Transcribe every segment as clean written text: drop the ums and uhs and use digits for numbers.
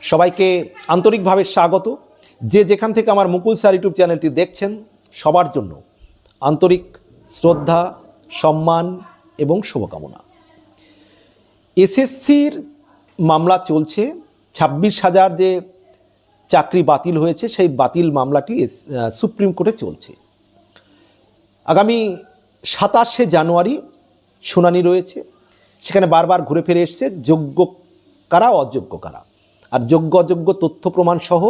সবাইকে আন্তরিকভাবে স্বাগত। যে যেখান থেকে আমার মুকুল স্যার ইউটিউব চ্যানেলটি দেখছেন সবার জন্য আন্তরিক শ্রদ্ধা, সম্মান এবং শুভকামনা। এসএসসির মামলা চলছে। 26,000 যে চাকরি বাতিল হয়েছে সেই বাতিল মামলাটি সুপ্রিম কোর্টে চলছে। আগামী 27শে জানুয়ারি শুনানি রয়েছে। সেখানে বারবার ঘুরে ফিরে এসছে যোগ্য কারা অযোগ্য কারা, আর যোগ্য অযোগ্য তথ্য প্রমাণ সহ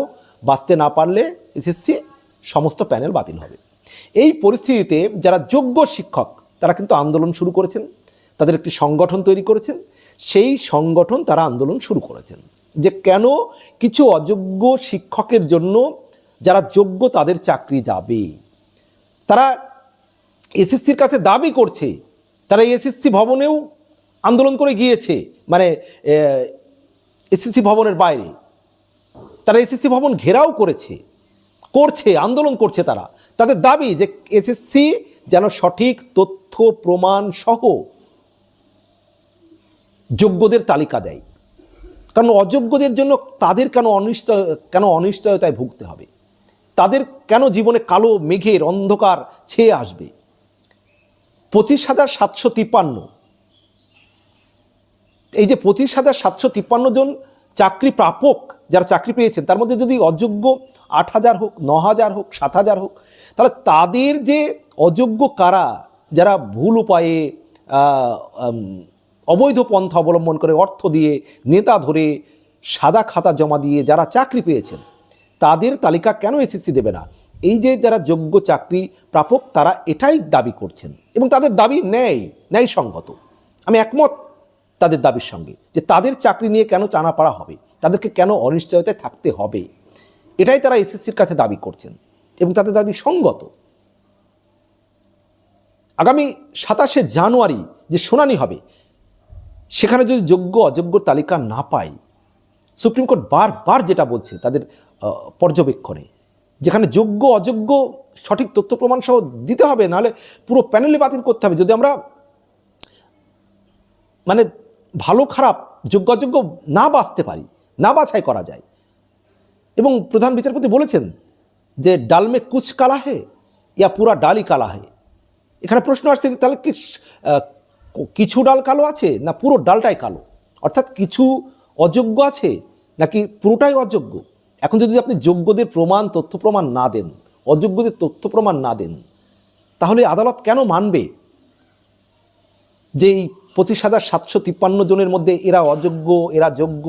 বাঁচতে না পারলে এসএসসি সমস্ত প্যানেল বাতিল হবে। এই পরিস্থিতিতে যারা যোগ্য শিক্ষক তারা কিন্তু আন্দোলন শুরু করেছেন, তাদের একটি সংগঠন তৈরি করেছেন। সেই সংগঠন তারা আন্দোলন শুরু করেছেন যে কেন কিছু অযোগ্য শিক্ষকের জন্য যারা যোগ্য তাদের চাকরি যাবে। তারা এসএসসির কাছে দাবি করছে, তারা এসএসসি ভবনেও আন্দোলন করে গিয়েছে, মানে এসএসসি ভবনের বাইরে তারা এসএসসি ভবন ঘেরাও করছে আন্দোলন করছে। তাদের দাবি যে এসএসসি যেন সঠিক তথ্য প্রমাণ সহ যোগ্যদের তালিকা দেয়। কারণ অযোগ্যদের জন্য তাদের কেন অনিশ্চয়তায় ভুগতে হবে, তাদের কেন জীবনে কালো মেঘের অন্ধকার ছেয়ে আসবে। 25,753 এই যে 25,753 জন চাকরি প্রাপক যারা চাকরি পেয়েছেন, তার মধ্যে যদি অযোগ্য 8,000 হোক, 9,000 হোক, 7,000 হোক, তাহলে তাদের যে অযোগ্য কারা, যারা ভুল উপায়ে অবৈধ পন্থা অবলম্বন করে অর্থ দিয়ে নেতা ধরে সাদা খাতা জমা দিয়ে যারা চাকরি পেয়েছেন, তাদের তালিকা কেন এসএসসি দেবে না? এই যে যারা যোগ্য চাকরি প্রাপক তারা এটাই দাবি করছেন এবং তাদের দাবি ন্যায়সঙ্গত। আমি একমত তাদের দাবির সঙ্গে যে তাদের চাকরি নিয়ে কেন টানাপাড়া হবে, তাদেরকে কেন অনিশ্চয়তায় থাকতে হবে, এটাই তারা এসএসসির কাছে দাবি করছেন এবং তাদের দাবি সঙ্গত। আগামী 27শে জানুয়ারি যে শুনানি হবে, সেখানে যদি যোগ্য অযোগ্য তালিকা না পায়, সুপ্রিম কোর্ট বারবার যেটা বলছে তাদের পর্যবেক্ষণে, যেখানে যোগ্য অযোগ্য সঠিক তথ্য প্রমাণ সহ দিতে হবে, নাহলে পুরো প্যানেলে বাতিল করতে হবে। যদি আমরা মানে ভালো খারাপ যোগ্য অযোগ্য না বাছতে পারি, না বাছাই করা যায়। এবং প্রধান বিচারপতি বলেছেন যে ডাল মে কুচ কালা হে ইয়া পুরা ডালই কালা হে। এখানে প্রশ্ন আসছে যে তাহলে কিছু ডাল কালো আছে না পুরো ডালটাই কালো, অর্থাৎ কিছু অযোগ্য আছে নাকি পুরোটাই অযোগ্য। এখন যদি আপনি যোগ্যদের তথ্য প্রমাণ না দেন, অযোগ্যদের তথ্য প্রমাণ না দেন, তাহলে আদালত কেন মানবে যে এই 25,753 জনের মধ্যে এরা অযোগ্য এরা যোগ্য?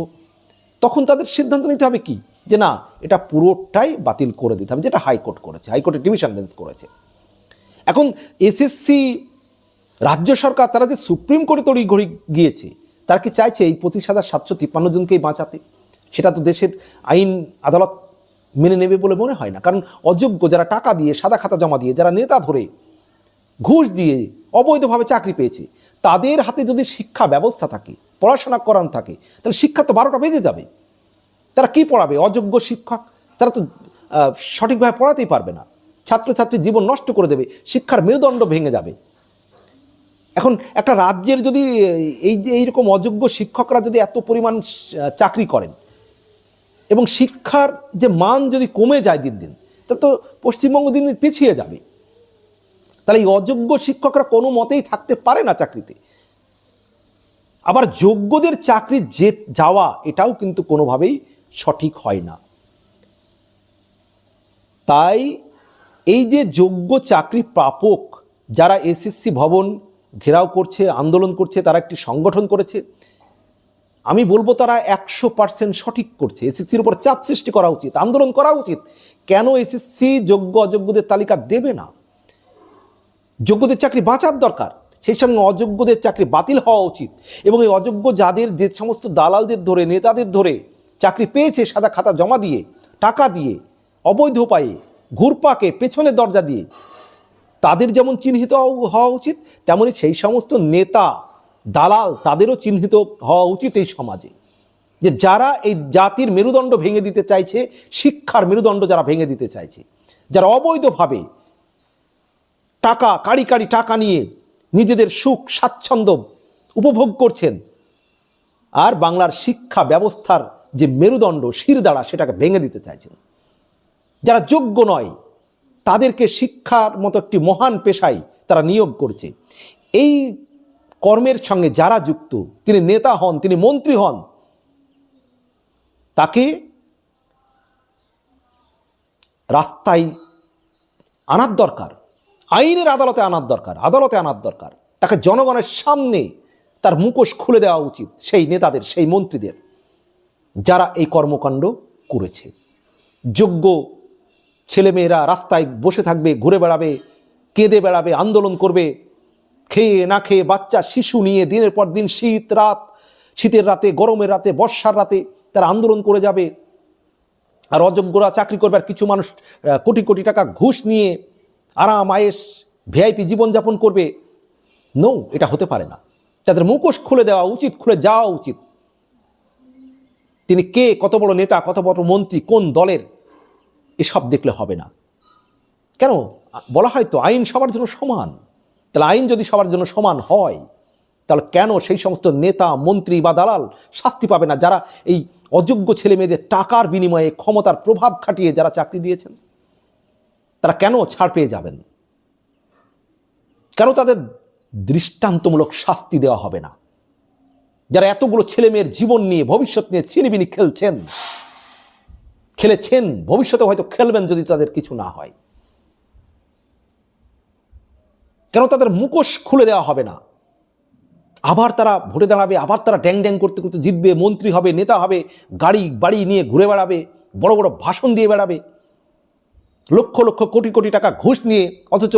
তখন তাদের সিদ্ধান্ত নিতে হবে কি, যে না এটা পুরোটাই বাতিল করে দিতে হবে, যেটা হাইকোর্ট করেছে, হাইকোর্টের ডিভিশন বেঞ্চ করেছে। এখন এসএসসি রাজ্য সরকার তারা যে সুপ্রিম কোর্টে তড়িঘড়ি গিয়েছে, তারা কি চাইছে এই 25,753 জনকেই বাঁচাতে? সেটা তো দেশের আইন আদালত মেনে নেবে বলে মনে হয় না। কারণ অযোগ্য যারা টাকা দিয়ে সাদা খাতা জমা দিয়ে, যারা নেতা ধরে ঘুষ দিয়ে অবৈধভাবে চাকরি পেয়েছে, তাদের হাতে যদি শিক্ষা ব্যবস্থা থাকে, পড়াশোনা করানো থাকে, তাহলে শিক্ষা তো 12টা বেজে যাবে। তারা কি পড়াবে? অযোগ্য শিক্ষক তারা তো সঠিকভাবে পড়াতেই পারবে না, ছাত্রছাত্রীর জীবন নষ্ট করে দেবে, শিক্ষার মেরুদণ্ড ভেঙে যাবে। এখন একটা রাজ্যের যদি এইরকম অযোগ্য শিক্ষকরা যদি এত পরিমাণ চাকরি করেন এবং শিক্ষার যে মান যদি কমে যায় দিন দিন, তাহলে তো পশ্চিমবঙ্গ দিন দিন পিছিয়ে যাবে। তাহলে এই অযোগ্য শিক্ষকরা কোনো মতেই থাকতে পারে না চাকরিতে। আবার যোগ্যদের চাকরি যাওয়া এটাও কিন্তু কোনোভাবেই সঠিক হয় না। তাই এই যে যোগ্য চাকরি প্রাপক যারা এসএসসি ভবন ঘেরাও করছে, আন্দোলন করছে, তারা একটি সংগঠন করেছে, আমি বলবো তারা 100% সঠিক করছে। এসএসসির উপর চাপ সৃষ্টি করা উচিত, আন্দোলন করা উচিত। কেন এসএসসি যোগ্য অযোগ্যদের তালিকা দেবে না? যোগ্যদের চাকরি বাঁচার দরকার, সেই সঙ্গে অযোগ্যদের চাকরি বাতিল হওয়া উচিত। এবং এই অযোগ্য যাদের যে সমস্ত দালালদের ধরে নেতাদের ধরে চাকরি পেয়েছে সাদা খাতা জমা দিয়ে, টাকা দিয়ে, অবৈধ উপায়ে, ঘুরপাকে, পেছনের দরজা দিয়ে, তাদের যেমন চিহ্নিত হওয়া উচিত, তেমনি সেই সমস্ত নেতা দালাল তাদেরও চিহ্নিত হওয়া উচিত এই সমাজে, যে যারা এই জাতির মেরুদণ্ড ভেঙে দিতে চাইছে, শিক্ষার মেরুদণ্ড যারা ভেঙে দিতে চাইছে, যারা অবৈধভাবে কাড়ি টাকা নিয়ে নিজেদের সুখ স্বাচ্ছন্দ্য উপভোগ করছেন, আর বাংলার শিক্ষা ব্যবস্থার যে মেরুদণ্ড শিরদাঁড়া সেটাকে ভেঙে দিতে চাইছেন। যারা যোগ্য নয় তাদেরকে শিক্ষার মতো একটি মহান পেশায় তারা নিয়োগ করছে। এই কর্মের সঙ্গে যারা যুক্ত, তিনি নেতা হন, তিনি মন্ত্রী হন, তাকে রাস্তায় আনার দরকার, আইনের আদালতে আনার দরকার, আদালতে আনার দরকার। তাকে জনগণের সামনে তার মুখোশ খুলে দেওয়া উচিত সেই নেতাদের, সেই মন্ত্রীদের যারা এই কর্মকাণ্ড করেছে। যোগ্য ছেলেমেয়েরা রাস্তায় বসে থাকবে, ঘুরে বেড়াবে, কেঁদে বেড়াবে, আন্দোলন করবে, খেয়ে না খেয়ে বাচ্চা শিশু নিয়ে দিনের পর দিন শীতের রাতে, গরমের রাতে, বর্ষার রাতে তারা আন্দোলন করে যাবে। আর অযোগ্যরা চাকরি করবে, আর কিছু মানুষ কোটি কোটি টাকা ঘুষ নিয়ে আরাম আয়েশ ভিআইপি জীবনযাপন করবে। নো, এটা হতে পারে না। তাদের মুখোশ খুলে দেওয়া উচিত, খুলে যাওয়া উচিত। তিনি কে, কত বড় নেতা, কত বড় মন্ত্রী, কোন দলের, এসব দেখলে হবে না। কেন বলা হয় তো আইন সবার জন্য সমান। তাহলে আইন যদি সবার জন্য সমান হয়, তাহলে কেন সেই সমস্ত নেতা, মন্ত্রী বা দালাল শাস্তি পাবে না, যারা এই অযোগ্য ছেলে মেয়েদের টাকার বিনিময়ে ক্ষমতার প্রভাব খাটিয়ে যারা চাকরি দিয়েছেন? তারা কেন ছাড় পেয়ে যাবেন? কেন তাদের দৃষ্টান্তমূলক শাস্তি দেওয়া হবে না? যারা এতগুলো ছেলে মেয়ের জীবন নিয়ে, ভবিষ্যৎ নিয়ে ছিনিবিনি খেলেছেন, ভবিষ্যতে হয়তো খেলবেন যদি তাদের কিছু না হয়, কেন তাদের মুখোশ খুলে দেওয়া হবে না? আবার তারা ভোটে দাঁড়াবে, আবার তারা ড্যাং ড্যাং করতে করতে জিতবে, মন্ত্রী হবে, নেতা হবে, গাড়ি বাড়ি নিয়ে ঘুরে বেড়াবে, বড় বড় ভাষণ দিয়ে বেড়াবে, লক্ষ লক্ষ কোটি কোটি টাকা ঘুষ নিয়ে, অথচ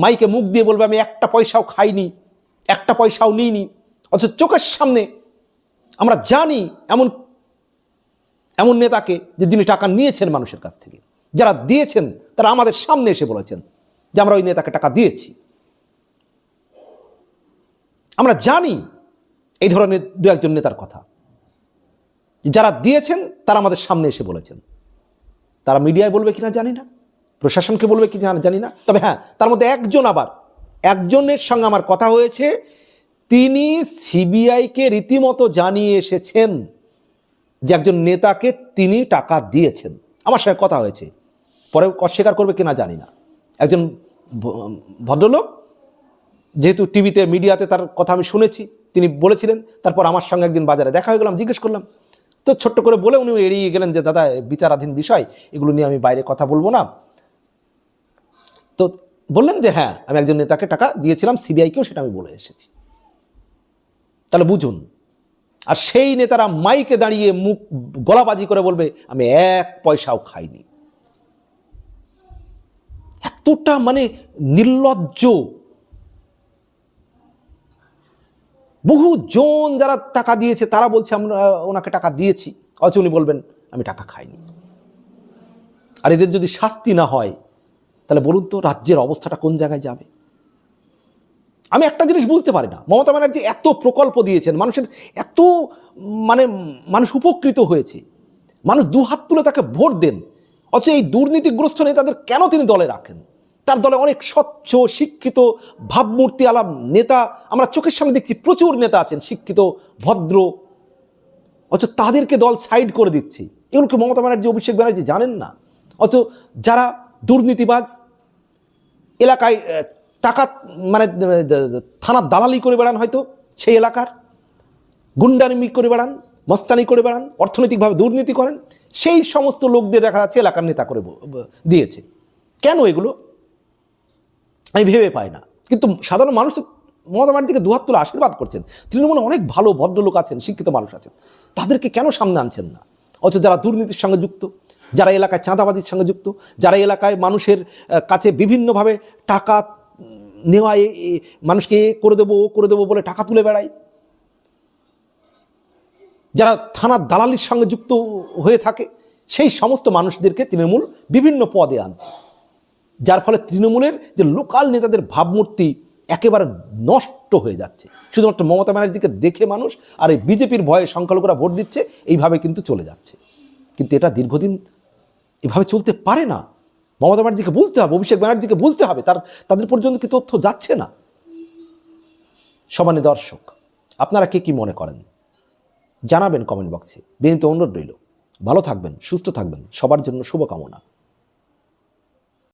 মাইকে মুখ দিয়ে বলবে আমি একটা পয়সাও খাইনি, একটা পয়সাও নিইনি। অথচ চোখের সামনে আমরা জানি এমন এমন নেতাকে যে যিনি টাকা নিয়েছেন মানুষের কাছ থেকে। যারা দিয়েছেন তারা আমাদের সামনে এসে বলেছেন যে আমরা ওই নেতাকে টাকা দিয়েছি। আমরা জানি এই ধরনের দু একজন নেতার কথা, যারা দিয়েছেন তারা আমাদের সামনে এসে বলেছেন। তারা মিডিয়ায় বলবে কিনা জানি না, প্রশাসনকে বলবে কি জানি না, তবে হ্যাঁ, তার মধ্যে একজনের সঙ্গে আমার কথা হয়েছে, তিনি সিবিআইকে রীতিমতো জানিয়ে এসেছেন যে একজন নেতাকে তিনি টাকা দিয়েছেন। আমার সঙ্গে কথা হয়েছে, পরে অস্বীকার করবে কিনা জানি না। একজন ভদ্রলোক, যেহেতু টিভিতে মিডিয়াতে তার কথা আমি শুনেছি, তিনি বলেছিলেন। তারপর আমার সঙ্গে একদিন বাজারে দেখা হয়ে গেলাম, জিজ্ঞেস করলাম, তো ছোট্ট করে বলে উনি এড়িয়ে গেলেন যে দাদা বিচারাধীন বিষয়, এগুলো নিয়ে আমি বাইরে কথা বলবো না। তো বললেন যে হ্যাঁ, আমি একজন নেতাকে টাকা দিয়েছিলাম, সিবিআইকেও সেটা আমি বলে এসেছি। তাহলে বুঝুন, আর সেই নেতারা মাইকে দাঁড়িয়ে মুখ গলাবাজি করে বলবে আমি এক পয়সাও খাইনি। এতটা মানে নির্লজ্জ। বহু জন যারা টাকা দিয়েছে তারা বলছে আমরা ওনাকে টাকা দিয়েছি, অথচ উনি বলবেন আমি টাকা খাইনি। আর এদের যদি শাস্তি না হয়, তাহলে বলুন তো রাজ্যের অবস্থাটা কোন জায়গায় যাবে? আমি একটা জিনিস বুঝতে পারি না, মমতা ব্যানার্জি এত প্রকল্প দিয়েছেন, মানুষের এত মানুষ উপকৃত হয়েছে, মানুষ দুহাত তুলে তাকে ভোট দেন, অথচ এই দুর্নীতিগ্রস্ত নেতাদের কেন তিনি দলে রাখেন? তার দলে অনেক স্বচ্ছ, শিক্ষিত, ভাবমূর্তি আলা নেতা আমরা চোখের সামনে দেখছি, প্রচুর নেতা আছেন শিক্ষিত, ভদ্র, অথচ তাদেরকে দল সাইড করে দিচ্ছে। এগুলোকে মমতা ব্যানার্জি, অভিষেক ব্যানার্জি জানেন না? অথচ যারা দুর্নীতিবাজ, এলাকায় টাকা মানে থানার দালালি করে বেড়ান, হয়তো সেই এলাকার গুন্ডামি করে বেড়ান, মস্তানি করে বেড়ান, অর্থনৈতিকভাবে দুর্নীতি করেন, সেই সমস্ত লোকদের দেখা যাচ্ছে এলাকার নেতা করে দিয়েছে। কেন এগুলো আমি ভেবে পাই না। কিন্তু সাধারণ মানুষ তো মমতা ব্যানার্জিকে দুহাত তুলে আশীর্বাদ করছেন। তৃণমূলে অনেক ভালো ভদ্রলোক আছেন, শিক্ষিত মানুষ আছেন, তাদেরকে কেন সামনে আনছেন না? অথচ যারা দুর্নীতির সঙ্গে যুক্ত, যারা এলাকায় চাঁদাবাজির সঙ্গে যুক্ত, যারা এলাকায় মানুষের কাছে বিভিন্নভাবে টাকা নেওয়া, মানুষকে করে দেবো বলে টাকা তুলে বেড়ায়, যারা থানার দালালির সঙ্গে যুক্ত হয়ে থাকে, সেই সমস্ত মানুষদেরকে তৃণমূল বিভিন্ন পদে আনছে, যার ফলে তৃণমূলের যে লোকাল নেতাদের ভাবমূর্তি একেবারে নষ্ট হয়ে যাচ্ছে। শুধুমাত্র মমতা ব্যানার্জিকে দেখে মানুষ আর এই বিজেপির ভয়ে সংখ্যালঘুরা ভোট দিচ্ছে, এইভাবে কিন্তু চলে যাচ্ছে। কিন্তু এটা দীর্ঘদিন এভাবে চলতে পারে না। মমতা ব্যানার্জিকে বুঝতে হবে, অভিষেক ব্যানার্জিকে বুঝতে হবে, তাদের পর্যন্ত কি তথ্য যাচ্ছে না? সমানে দর্শক, আপনারা কে কি মনে করেন? জানাবেন কমেন্ট বক্সে, বিনীত অনুরোধ রইল। ভালো থাকবেন, সুস্থ থাকবেন, সবার জন্য শুভকামনা।